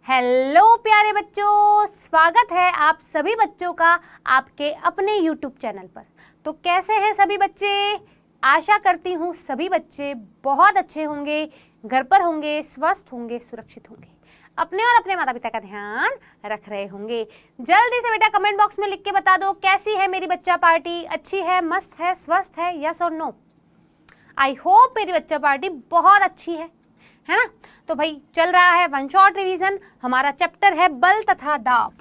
Hello प्यारे बच्चों, स्वागत है आप सभी बच्चों का आपके अपने YouTube चैनल पर। तो कैसे हैं सभी बच्चे? आशा करती हूँ सभी बच्चे बहुत अच्छे होंगे, घर पर होंगे, स्वस्थ होंगे, सुरक्षित होंगे, अपने और अपने माता पिता का ध्यान रख रहे होंगे। जल्दी से बेटा कमेंट बॉक्स में लिख के बता दो, कैसी है मेरी बच्चा पार्टी? अच्छी है, मस्त है, स्वस्थ है, यस और नो? आई होप मेरी बच्चा पार्टी बहुत अच्छी है ना? तो भाई चल रहा है वन शॉट रिवीजन। हमारा चैप्टर है बल तथा दाब।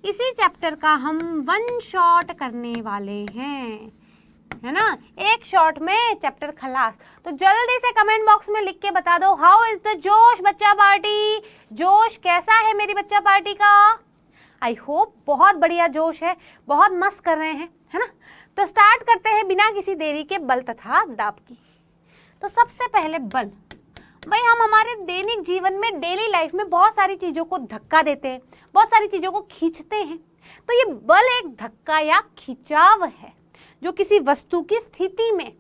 इसी चैप्टर का हम वन शॉट करने वाले हैं, है ना? एक शॉट में चैप्टर खलास। तो जल्दी से कमेंट बॉक्स में लिख के बता दो, हाउ इज द जोश बच्चा पार्टी? जोश कैसा है मेरी बच्चा पार्टी का? आई होप बहुत बढ़िया जोश है, बहुत मस्त कर रहे हैं, है ना? तो स्टार्ट करते हैं बिना किसी देरी के बल तथा दाब की। तो सबसे पहले बल। भाई हम हमारे दैनिक जीवन में, डेली लाइफ में बहुत सारी चीजों को धक्का देते हैं, बहुत सारी चीजों को खींचते हैं। तो ये बल एक धक्का या खिंचाव है जो किसी वस्तु की स्थिति में,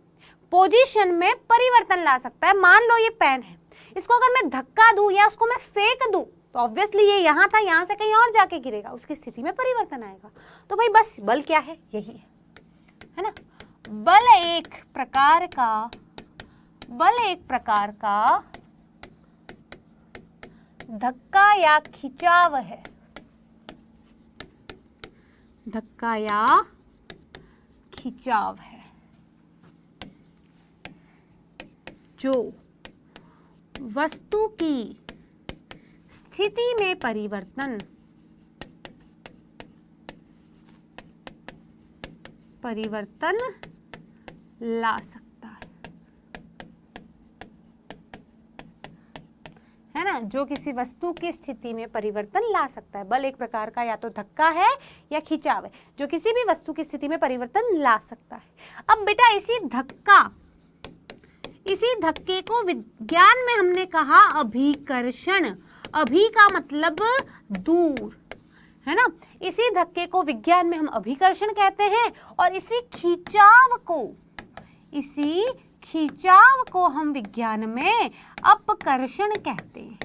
पोजीशन में परिवर्तन ला सकता है। मान लो ये पेन है, इसको अगर मैं धक्का दूं या उसको मैं फेंक दूं तो ऑब्वियसली ये यहाँ था, यहाँ से कहीं और जाके गिरेगा, उसकी स्थिति में परिवर्तन आएगा। तो भाई बस बल क्या है? यही है ना? बल एक प्रकार का धक्का या खिंचाव है। धक्का या खिंचाव है जो वस्तु की स्थिति में परिवर्तन ला सकता है ना? जो किसी वस्तु की स्थिति में परिवर्तन ला सकता है। बल एक प्रकार का या तो धक्का है या खिंचाव है जो किसी भी वस्तु की स्थिति में परिवर्तन ला सकता है। अब बेटा इसी धक्के को विज्ञान में हमने कहा अभिकर्षण। अभि का मतलब दूर, है ना? इसी धक्के को विज्ञान में हम अभिकर्षण कहते हैं और इसी खिंचाव को हम विज्ञान में अपकर्षण कहते हैं।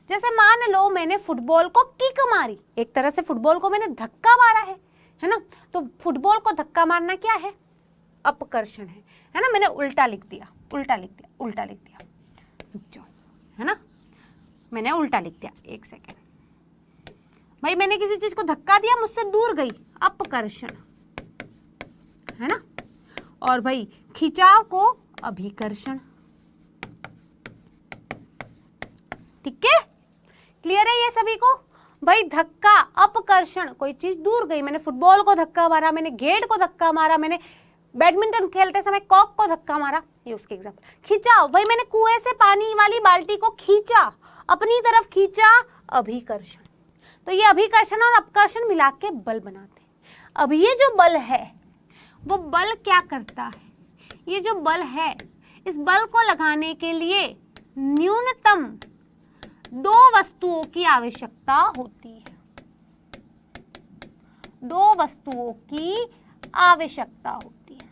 जैसे मान लो मैंने फुटबॉल को किक मारी, एक तरह से फुटबॉल को मैंने धक्का मारा है ना? तो फुटबॉल को धक्का मारना क्या है? अपकर्षण है ना? मैंने उल्टा लिख दिया, रुक जाओ, है ना? मैंने उल्टा लिख दिया, एक सेकेंड। भाई मैंने किसी चीज को धक्का दिया, मुझसे दूर गई, अपकर्षण, है ना? और भाई खिंचाव को अभिकर्षण। ठीक है, क्लियर है ये सभी को? भाई धक्का, अपकर्षण, कोई चीज दूर गई, मैंने फुटबॉल को धक्का मारा, मैंने गेट को धक्का मारा, मैंने बैडमिंटन खेलते समय कॉक को धक्का मारा, ये उसके एग्जाम्पल। खिंचाव, भाई मैंने कुएं से पानी वाली बाल्टी को खींचा, अपनी तरफ खींचा, अभिकर्षण। तो ये अभिकर्षण और अपकर्षण मिला के बल बनाते हैं। अब ये जो बल है वो बल क्या करता है? ये जो बल है, इस बल को लगाने के लिए न्यूनतम दो वस्तुओं की आवश्यकता होती है। दो वस्तुओं की आवश्यकता होती है।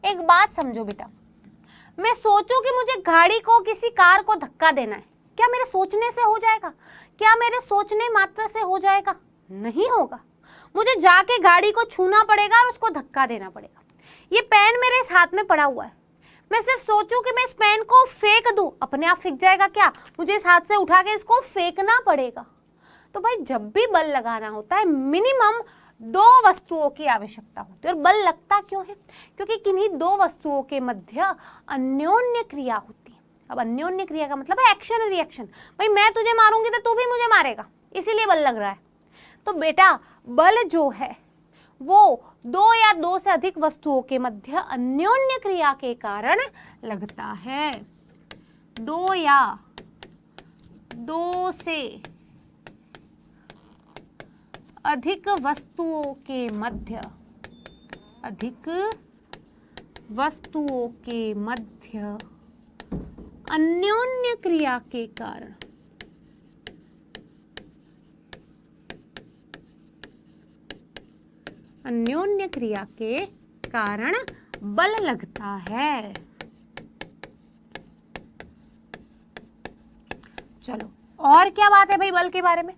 एक बात समझो बेटा, मैं सोचूं कि मुझे गाड़ी को, किसी कार को धक्का देना है, क्या मेरे सोचने से हो जाएगा? क्या मेरे सोचने मात्र से हो जाएगा? नहीं होगा। मुझे जाके गाड़ी को छूना पड़ेगा और उसको धक्का देना पड़ेगा। ये पेन मेरे इस हाथ में पड़ा हुआ है, मैं सिर्फ सोचूं कि मैं इस पेन को फेंक दूं, अपने आप फेंक जाएगा क्या? मुझे इस हाथ से उठा के इसको फेंकना पड़ेगा। तो भाई जब भी बल लगाना होता है मिनिमम दो वस्तुओं की आवश्यकता होती है। और बल लगता क्यों है? क्योंकि किन्हीं दो वस्तुओं के मध्य अन्योन्य क्रिया होती है। अब अन्योन्य क्रिया का मतलब है एक्शन रिएक्शन। भाई मैं तुझे मारूंगी तो तू भी मुझे मारेगा, इसीलिए बल लग रहा है। तो बेटा बल जो है वो दो या दो से अधिक वस्तुओं के मध्य अन्योन्य क्रिया के कारण लगता है। दो या दो से अधिक वस्तुओं के मध्य अन्योन्य क्रिया के कारण अन्योन्य क्रिया के कारण बल लगता है। चलो और क्या बात है भाई बल के बारे में।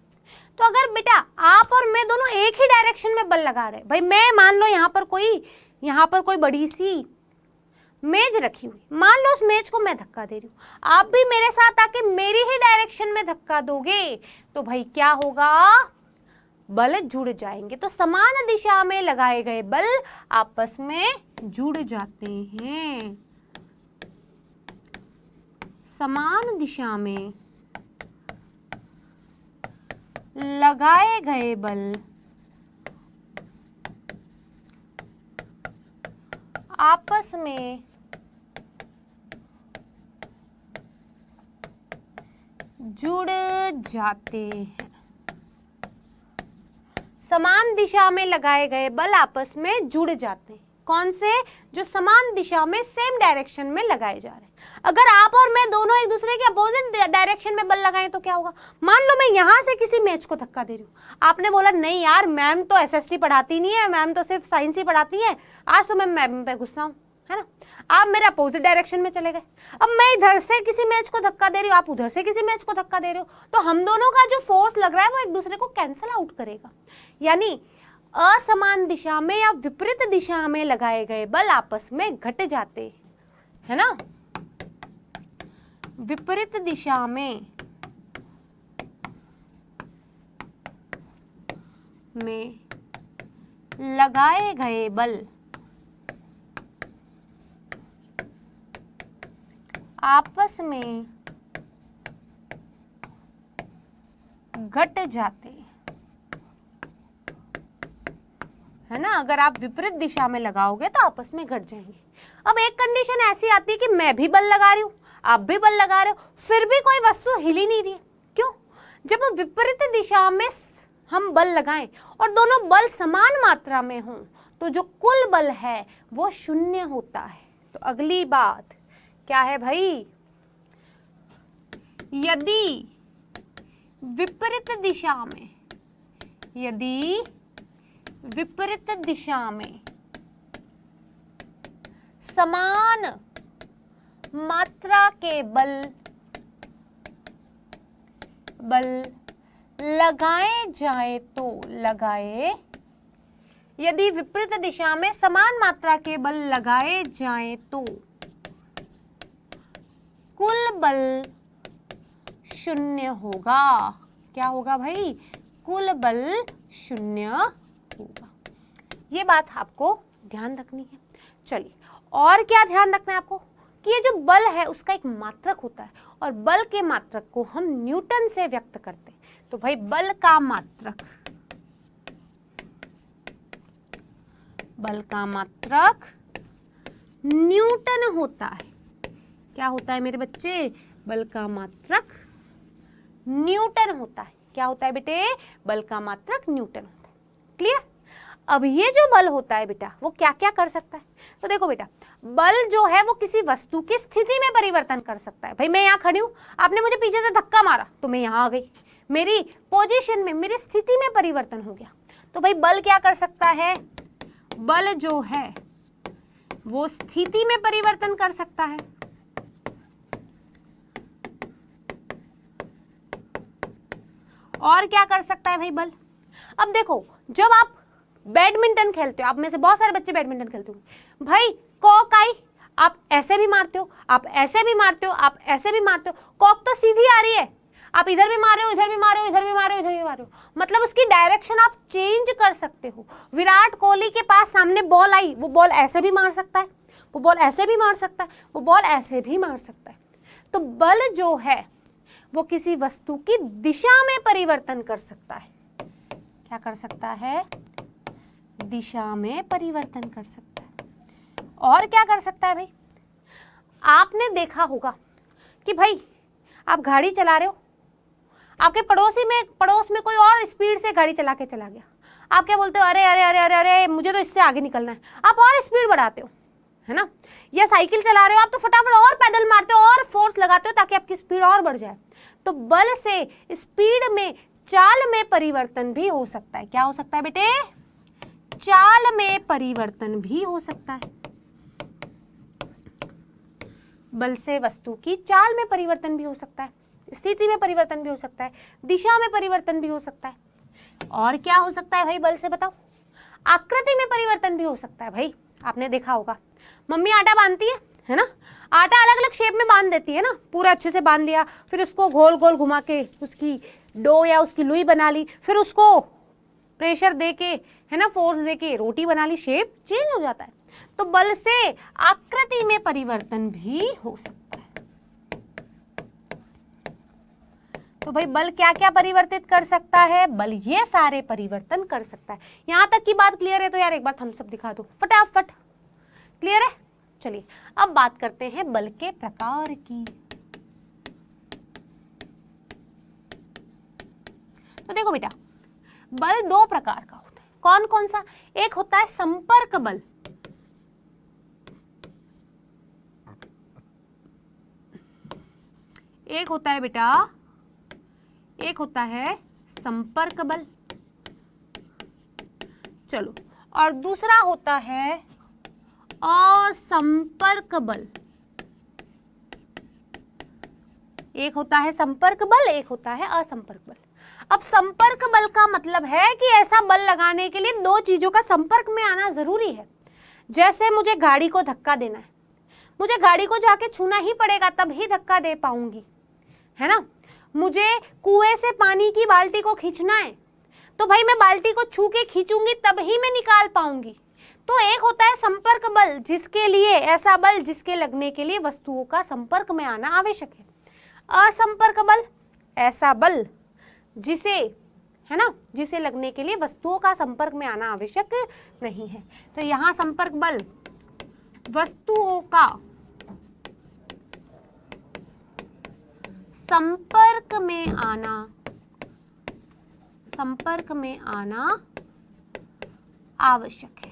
तो अगर बेटा आप और मैं दोनों एक ही डायरेक्शन में बल लगा रहे, भाई मैं मान लो यहाँ पर कोई बड़ी सी मेज रखी हुई, मान लो उस मेज को मैं धक्का दे रही हूँ, आप भी मेरे साथ आके मेरी ही डायरेक्शन में धक्का दोगे तो भाई क्या होगा, बल जुड़ जाएंगे। तो समान दिशा में लगाए गए बल आपस में जुड़ जाते हैं। समान दिशा में लगाए गए बल आपस में जुड़ जाते हैं। समान दिशा में लगाए गए बल आपस में जुड़ जाते हैं। कौन से? जो समान दिशा में सेम डायरेक्शन में लगाए जा रहे हैं। अगर आप और मैं दोनों एक दूसरे के अपोजिट डायरेक्शन में बल लगाएं तो क्या होगा? मान लो मैं यहां से किसी मेज को धक्का दे रही हूँ, आपने बोला नहीं यार मैम तो एसएसटी पढ़ाती नहीं है, मैम तो सिर्फ साइंस ही पढ़ाती है, आज तो मैं मैम पे गुस्सा हूँ, है ना। आप मेरे अपोजिट डायरेक्शन में चले गए। अब मैं इधर से किसी मेज को धक्का दे रही हूँ, आप उधर से किसी मेज को धक्का दे रहे हो, तो हम दोनों का जो फोर्स लग रहा है वो एक दूसरे को कैंसल आउट करेगा। यानी असमान दिशा में या विपरीत दिशा में लगाए गए बल आपस में घट जाते हैं, है ना। विपरीत दिशा में लगाए गए बल आपस में घट जाते हैं, है ना। अगर आप विपरीत दिशा में लगाओगे तो आपस में घट जाएंगे। अब एक कंडीशन ऐसी आती है कि मैं भी बल लगा रही हूं, आप भी बल लगा रहे हो, फिर भी कोई वस्तु हिल ही नहीं रही है। क्यों? जब विपरीत दिशा में हम बल लगाएं और दोनों बल समान मात्रा में हों तो जो कुल बल है वो शून्य होता है। तो अगली बात क्या है भाई? यदि विपरीत दिशा में समान मात्रा के बल लगाए जाए तो यदि विपरीत दिशा में समान मात्रा के बल लगाए जाए तो कुल बल शून्य होगा। क्या होगा भाई? कुल बल शून्य होगा। ये बात आपको ध्यान रखनी है। चलिए और क्या ध्यान रखना है आपको कि ये जो बल है उसका एक मात्रक होता है और बल के मात्रक को हम न्यूटन से व्यक्त करते हैं। तो भाई बल का मात्रक न्यूटन होता है। क्या होता है मेरे बच्चे? बल का मात्रक न्यूटन होता है। क्या होता है बेटे? बल का मात्रक न्यूटन होता है। क्लियर? अब ये जो बल होता है बेटा वो क्या क्या कर सकता है? तो देखो बेटा, बल जो है वो किसी वस्तु की स्थिति में परिवर्तन कर सकता है। भाई मैं यहाँ खड़ी हूँ, आपने मुझे पीछे से धक्का मारा तो मैं यहाँ आ गई, मेरी पोजीशन में, मेरी स्थिति में परिवर्तन हो गया। तो भाई बल क्या कर सकता है? बल जो है वो स्थिति में परिवर्तन कर सकता है। और क्या कर सकता है भाई बल? अब देखो, जब आप बैडमिंटन खेलते हो, आप में से बहुत सारे बच्चे बैडमिंटन खेलते हो, भाई कॉक आई, आप ऐसे भी मारते हो, आप ऐसे भी मारते हो, आप ऐसे भी मारते हो, कॉक तो सीधी आ रही है, आप इधर भी मार रहे हो, इधर भी मार रहे हो, इधर भी मार रहे हो, इधर भी मार रहे हो, मतलब उसकी डायरेक्शन आप चेंज कर सकते हो। विराट कोहली के पास सामने बॉल आई, वो बॉल ऐसे भी मार सकता है, वो बॉल ऐसे भी मार सकता है, वो बॉल ऐसे भी मार सकता है। तो बल जो है वो किसी वस्तु की दिशा में परिवर्तन कर सकता है। क्या कर सकता है? दिशा में परिवर्तन कर सकता है। और क्या कर सकता है भाई? आपने देखा होगा कि भाई आप गाड़ी चला रहे हो, आपके पड़ोस में कोई और स्पीड से गाड़ी चला के चला गया, आप क्या बोलते हो? अरे अरे अरे अरे अरे मुझे तो इससे आगे निकलना है, आप और स्पीड बढ़ाते हो, है ना। या साइकिल चला रहे हो आप तो फटाफट और पैडल मारते हो और फोर्स लगाते हो ताकि आपकी स्पीड और बढ़ जाए। तो बल से स्पीड में, चाल में परिवर्तन भी हो सकता है। क्या हो सकता है बेटे? चाल में परिवर्तन भी हो सकता है। बल से वस्तु की चाल में परिवर्तन भी हो सकता है। स्थिति में परिवर्तन भी हो सकता है, दिशा में परिवर्तन भी हो सकता है, और क्या हो सकता है भाई बल से बताओ? आकृति में परिवर्तन भी हो सकता है। भाई आपने देखा होगा मम्मी आटा बांधती है ना, आटा अलग अलग शेप में बांध देती है ना, पूरा अच्छे से बांध लिया, फिर उसको गोल गोल घुमा के उसकी डो या उसकी लुई बना ली, फिर उसको प्रेशर दे के, है ना, फोर्स दे के रोटी बना ली, शेप चेंज हो जाता है। तो बल से आकृति में परिवर्तन भी हो सकता है। तो भाई बल क्या क्या परिवर्तित कर सकता है? बल ये सारे परिवर्तन कर सकता है। यहां तक की बात क्लियर है? तो यार एक बार थम्स अप दिखा दो फटाफट। क्लियर है? चलिए अब बात करते हैं बल के प्रकार की। तो देखो बेटा, बल दो प्रकार का होता है। कौन कौन सा? एक होता है संपर्क बल, एक होता है बेटा, एक होता है संपर्क बल, चलो, और दूसरा होता है असंपर्क बल। एक होता है संपर्क बल, एक होता है असंपर्क बल। अब संपर्क बल का मतलब है कि ऐसा बल लगाने के लिए दो चीजों का संपर्क में आना जरूरी है। जैसे मुझे गाड़ी को धक्का देना है, मुझे गाड़ी को जाके छूना ही पड़ेगा तभी धक्का दे पाऊंगी, है ना। मुझे कुएं से पानी की बाल्टी को खींचना है, तो भाई मैं बाल्टी को छू के खींचूंगी तभी मैं निकाल पाऊंगी। तो एक होता है संपर्क बल, जिसके लिए, ऐसा बल जिसके लगने के लिए वस्तुओं का संपर्क में आना आवश्यक है। असंपर्क बल, ऐसा बल जिसे, है ना, जिसे लगने के लिए वस्तुओं का संपर्क में आना आवश्यक नहीं है। तो यहां संपर्क बल वस्तुओं का संपर्क में आना, संपर्क में आना आवश्यक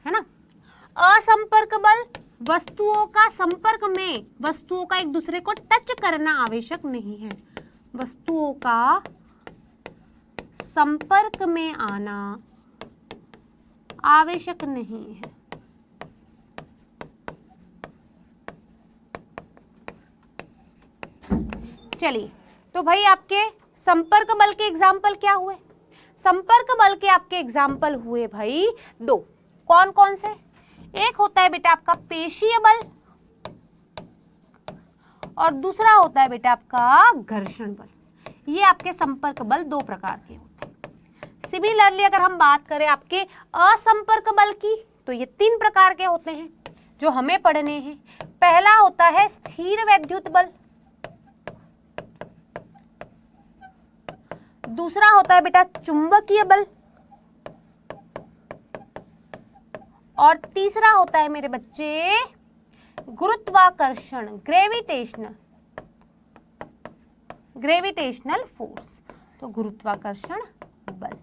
है ना। असंपर्क बल वस्तुओं का संपर्क में, वस्तुओं का एक दूसरे को टच करना आवश्यक नहीं है। वस्तुओं का संपर्क में आना आवश्यक नहीं है। चलिए, तो भाई आपके संपर्क बल के एग्जाम्पल क्या हुए? संपर्क बल के आपके एग्जाम्पल हुए भाई दो। कौन कौन से? एक होता है बेटा आपका पेशीय बल, और दूसरा होता है बेटा आपका घर्षण बल। ये आपके संपर्क बल दो प्रकार के होते हैं। सिमिलरली अगर हम बात करें आपके असंपर्क बल की, तो ये तीन प्रकार के होते हैं जो हमें पढ़ने हैं। पहला होता है स्थिर वैद्युत बल, दूसरा होता है बेटा चुंबकीय बल, और तीसरा होता है मेरे बच्चे गुरुत्वाकर्षण, ग्रेविटेशनल फोर्स। तो गुरुत्वाकर्षण बल।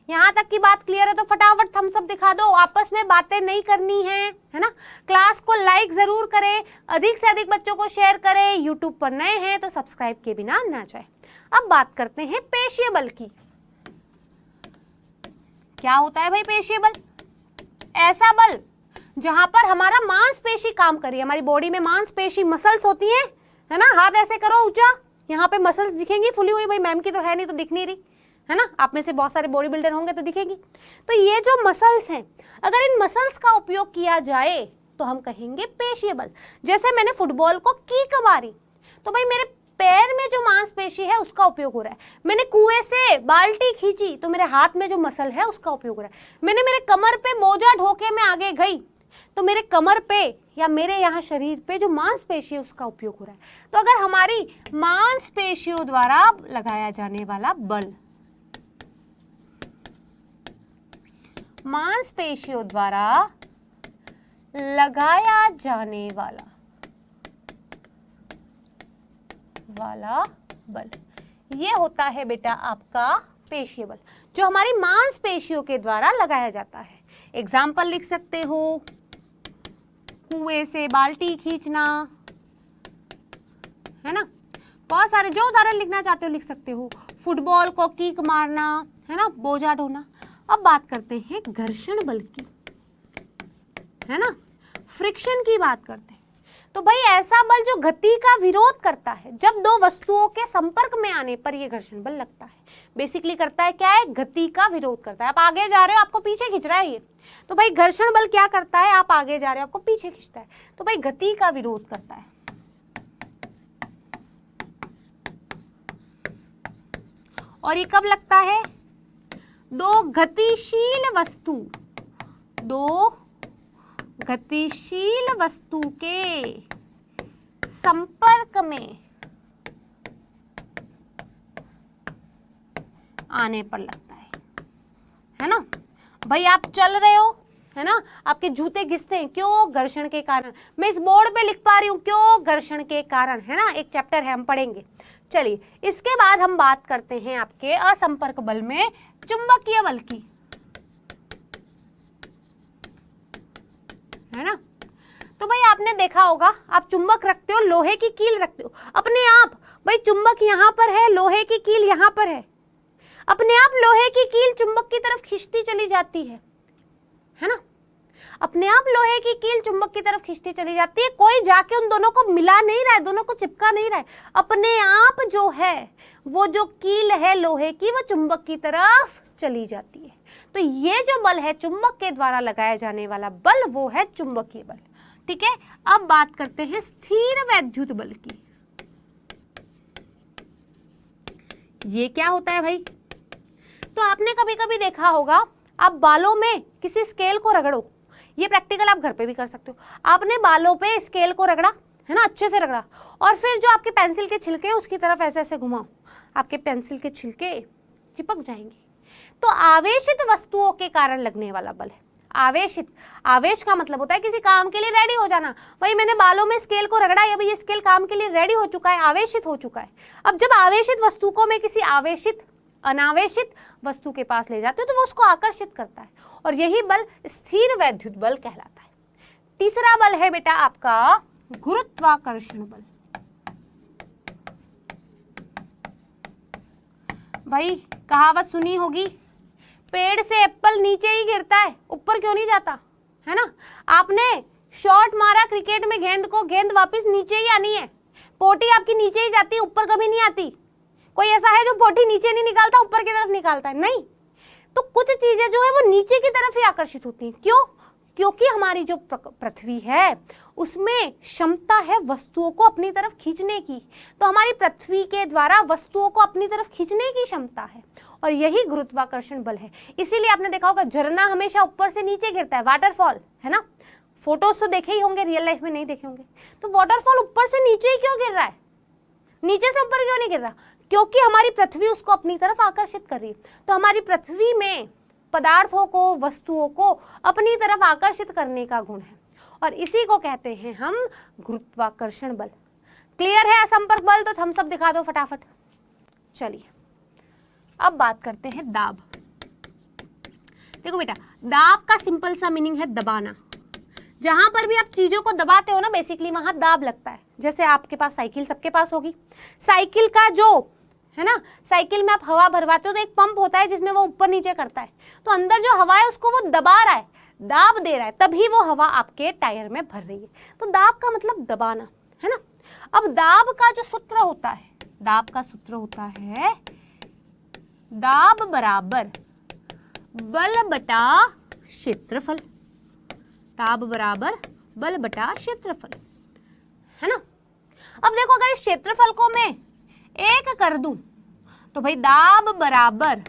यहां तक की बात क्लियर है? तो फटाफट थम्स अप दिखा दो। आपस में बातें नहीं करनी है ना। क्लास को लाइक जरूर करें, अधिक से अधिक बच्चों को शेयर करें। यूट्यूब पर नए हैं तो सब्सक्राइब के बिना ना जाए। अब बात करते हैं पेशीय बल की। क्या होता है भाई पेशीय बल? ऐसा बल जहां पर हमारा मांसपेशी काम करे। हमारी बॉडी में मांसपेशी, मसल्स होती है ना। हाथ ऐसे करो ऊंचा, यहाँ पे मसल्स दिखेंगी फुली हुई। भाई मैम की तो है नहीं तो दिख नहीं रही, है ना। आप में से बहुत सारे बॉडी बिल्डर होंगे तो दिखेगी। तो ये जो मसल्स हैं, अगर इन मसल्स का उपयोग किया जाए तो हम कहेंगे पेशीय बल। जैसे मैंने फुटबॉल को किक मारी, तो भाई मेरे पैर में जो मांसपेशी है उसका उपयोग हो रहा है। मैंने कुएं से बाल्टी खींची तो मेरे हाथ में जो मसल है उसका उपयोग हो रहा है। मैंने मेरे कमर पे बोझा ढोके मैं आगे गई तो मेरे कमर पे या मेरे यहाँ शरीर पे जो मांसपेशी है उसका उपयोग हो रहा है। तो अगर हमारी मांसपेशियों द्वारा लगाया जाने वाला बल, मांसपेशियों द्वारा लगाया जाने वाला बल, ये होता है बेटा आपका पेशीय बल, जो हमारी मांसपेशियों के द्वारा लगाया जाता है। एग्जाम्पल लिख सकते हो, कुएं से बाल्टी खींचना, है ना। बहुत सारे जो उदाहरण लिखना चाहते हो लिख सकते हो। फुटबॉल को किक मारना, है ना, बोझा ढोना। अब बात करते हैं घर्षण बल की, है ना, फ्रिक्शन की बात करते हैं। तो भाई ऐसा बल जो गति का विरोध करता है, जब दो वस्तुओं के संपर्क में आने पर ये घर्षण बल लगता है। बेसिकली करता है क्या है, गति का विरोध करता है। आप आगे जा रहे हो, आपको पीछे खींच रहा है ये, तो भाई घर्षण बल क्या करता है, आप आगे जा रहे हो आपको पीछे खींचता है, तो भाई गति का विरोध करता है। और ये कब लगता है, दो गतिशील वस्तु के संपर्क में आने पर लगता है ना। भाई आप चल रहे हो, है ना, आपके जूते घिसते हैं, क्यों, घर्षण के कारण। मैं इस बोर्ड पे लिख पा रही हूं, क्यों, घर्षण के कारण, है ना। एक चैप्टर है, हम पढ़ेंगे। चलिए, इसके बाद हम बात करते हैं आपके असंपर्क बल में चुंबकीय बल की, है ना। तो भाई आपने देखा होगा, आप चुंबक रखते हो, लोहे की कील रखते हो, अपने आप भाई चुंबक यहां पर है, लोहे की कील यहां पर है, अपने आप लोहे की कील चुंबक की तरफ खींचती चली जाती है ना। अपने आप लोहे की कील चुंबक की तरफ खींचती चली जाती है, कोई जाके उन दोनों को मिला नहीं रहा है, दोनों को चिपका नहीं रहा है, अपने आप जो है वो जो कील है लोहे की, वो चुंबक की तरफ चली जाती है। तो ये जो बल है चुंबक के द्वारा लगाया जाने वाला बल, वो है चुंबकीय बल। ठीक है, अब बात करते हैं स्थिर वैद्युत बल की। ये क्या होता है भाई, तो आपने कभी कभी देखा होगा, आप बालों में किसी स्केल को रगड़ो, ये प्रैक्टिकल आप घर पे भी कर सकते हो। आपने बालों पे स्केल को रगड़ा, है ना, अच्छे से रगड़ा, और फिर जो आपके पेंसिल के छिलके उसकी तरफ ऐसे ऐसे घुमाओ, आपके पेंसिल के छिलके चिपक जाएंगे। तो आवेशित वस्तुओं के कारण लगने वाला बल है आवेशित। आवेश का मतलब होता है किसी काम के लिए रेडी हो जाना। भाई मैंने बालों में स्केल को रगड़ा, या भाई ये स्केल काम के लिए रेडी हो चुका है, आवेशित हो चुका है। अब जब आवेशित वस्तु को मैं किसी आवेशित अनावेशित वस्तु के पास ले जाते हो तो वो उसको आकर्षित करता है, और यही बल स्थिर वैद्युत बल कहलाता है। तीसरा बल है बेटा आपका गुरुत्वाकर्षण बल। भाई कहावत सुनी होगी, पेड़ से एप्पल नीचे ही गिरता है, ऊपर क्यों नहीं जाता, है ना। आपने शॉट मारा क्रिकेट में गेंद को, गेंद वापस नीचे ही आनी है, पोटी आपकी नीचे ही जाती है, ऊपर कभी नहीं आती। कोई ऐसा है जो पोटी नीचे नहीं निकालता, ऊपर की तरफ निकालता है, नहीं। तो कुछ चीजें जो है वो नीचे की तरफ ही आकर्षित होती हैं। क्यों, क्योंकि हमारी जो पृथ्वी है उसमें क्षमता है वस्तुओं को अपनी तरफ खींचने की, तो हमारी पृथ्वी के द्वारा वस्तुओं को अपनी तरफ खींचने की क्षमता है, और यही गुरुत्वाकर्षण बल है। इसीलिए आपने देखा होगा झरना हमेशा ऊपर से नीचे गिरता है, वाटरफॉल, है ना। फोटोज तो देखे ही होंगे, रियल लाइफ में नहीं देखे होंगे। तो वाटरफॉल ऊपर से नीचे ही क्यों गिर रहा है, नीचे से ऊपर क्यों नहीं गिर रहा, क्योंकि हमारी पृथ्वी उसको अपनी तरफ आकर्षित कर रही है। तो हमारी पृथ्वी में पदार्थों को, वस्तुओं को अपनी तरफ आकर्षित करने का गुण है, और इसी को कहते हैं हम गुरुत्वाकर्षण बल। क्लियर है असंपर्क बल, तो थम्स अप दिखा दो फटाफट। चलिए अब बात करते हैं दाब। देखो बेटा, दाब का सिंपल सा मीनिंग है दबाना। जहां पर भी आप चीजों को दबाते हो ना, बेसिकली वहां दाब लगता है। जैसे आपके पास साइकिल, सबके पास होगी साइकिल का जो है ना, साइकिल में आप हवा भरवाते हो तो एक पंप होता है जिसमें वो ऊपर नीचे करता है, तो अंदर जो हवा है उसको वो दबा रहा है, दाब दे रहा है, तभी वो हवा आपके टायर में भर रही है। तो दाब का मतलब दबाना, है ना। अब दाब का जो सूत्र होता है, दाब का सूत्र होता है दाब बराबर बल बटा क्षेत्रफल। दाब बराबर बल बटा क्षेत्रफल, है ना। अब देखो, अगर इस क्षेत्रफल को मैं 1 कर दूं तो भाई दाब बराबर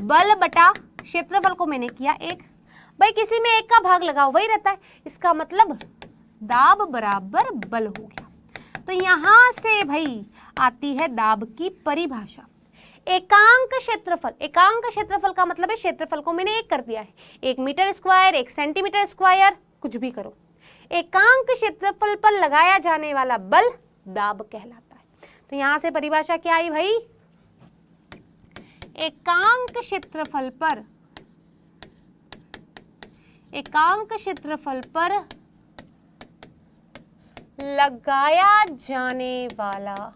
बल बटा क्षेत्रफल को मैंने किया 1। भाई किसी में 1 का भाग लगाओ, वही रहता है, इसका मतलब दाब बराबर बल हो गया। तो यहां से भाई आती है दाब की परिभाषा। एकांक क्षेत्रफल, एकांक क्षेत्रफल का मतलब है क्षेत्रफल को मैंने 1 कर दिया है, 1 मीटर स्क्वायर, 1 सेंटीमीटर स्क्वायर, कुछ भी करो। एकांक क्षेत्रफल पर लगाया जाने वाला बल दाब कहलाता है। तो यहां से परिभाषा क्या आई भाई, एकांक क्षेत्रफल पर, एकांक क्षेत्रफल पर लगाया जाने वाला,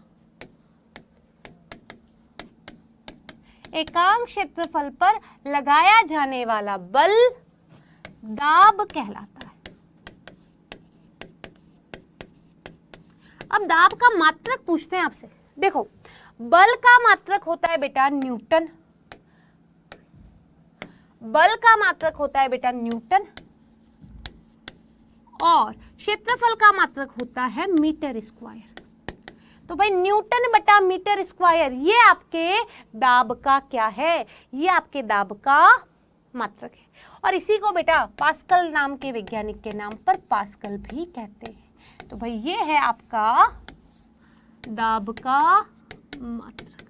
एकांक क्षेत्रफल पर लगाया जाने वाला बल दाब कहलाता है। अब दाब का मात्रक पूछते हैं आपसे। देखो, बल का मात्रक होता है बेटा न्यूटन, बल का मात्रक होता है बेटा न्यूटन, और क्षेत्रफल का मात्रक होता है मीटर स्क्वायर। तो भाई न्यूटन बटा मीटर स्क्वायर ये आपके दाब का क्या है, ये आपके दाब का मात्रक है। और इसी को बेटा पास्कल नाम के वैज्ञानिक के नाम पर पास्कल भी कहते हैं। तो भाई ये है आपका दाब का मात्रक।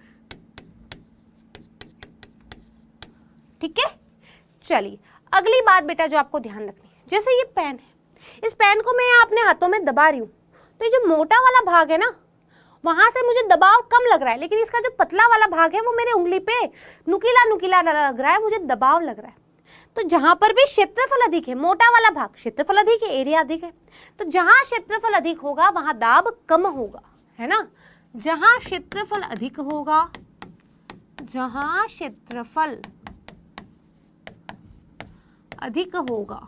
ठीक है, चलिए अगली बात बेटा जो आपको ध्यान रखनी है, जैसे ये पेन है, इस पेन को मैं अपने हाथों में दबा रही हूं, तो ये जो मोटा वाला भाग है ना, वहां से मुझे दबाव कम लग रहा है, लेकिन इसका जो पतला वाला भाग है वो मेरे उंगली पे नुकीला नुकीला लग रहा है, मुझे दबाव लग रहा है। तो जहां पर भी क्षेत्रफल अधिक है, मोटा वाला भाग क्षेत्रफल अधिक है, एरिया अधिक है, तो जहां क्षेत्रफल अधिक होगा वहां दाब कम होगा, है ना। जहां क्षेत्रफल अधिक होगा, जहां क्षेत्रफल अधिक होगा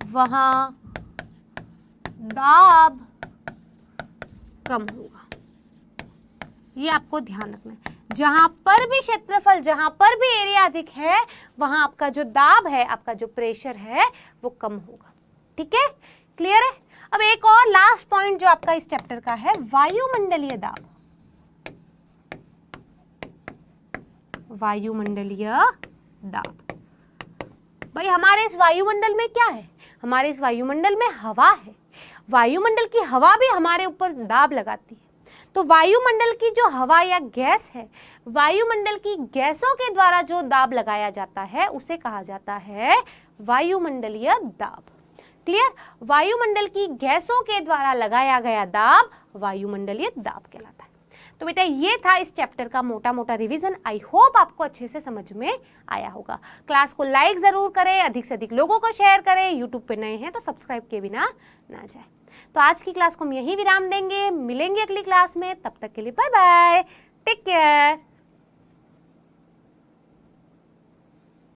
वहां दाब कम होगा। ये आपको ध्यान रखना है। जहां पर भी क्षेत्रफल, जहां पर भी एरिया अधिक है, वहां आपका जो दाब है, आपका जो प्रेशर है वो कम होगा। ठीक है, क्लियर है। अब एक और लास्ट पॉइंट जो आपका इस चैप्टर का है, वायुमंडलीय दाब। वायुमंडलीय दाब, भाई हमारे इस वायुमंडल में क्या है, हमारे इस वायुमंडल में हवा है। वायुमंडल की हवा भी हमारे ऊपर दाब लगाती है। तो वायुमंडल की जो हवा या गैस है, वायुमंडल की गैसों के द्वारा जो दाब लगाया जाता है उसे कहा जाता है वायुमंडलीय दाब। क्लियर, वायुमंडल की गैसों के द्वारा लगाया गया दाब वायुमंडलीय दाब कहलाता है। तो बेटा ये था इस चैप्टर का मोटा मोटा रिवीजन। आई होप आपको अच्छे से समझ में आया होगा। क्लास को लाइक जरूर करें, अधिक से अधिक लोगों को शेयर करें। यूट्यूब पे नए हैं तो सब्सक्राइब किए बिना ना जाए। तो आज की क्लास को हम यहीं विराम देंगे, मिलेंगे अगली क्लास में। तब तक के लिए बाय बाय, टेक केयर।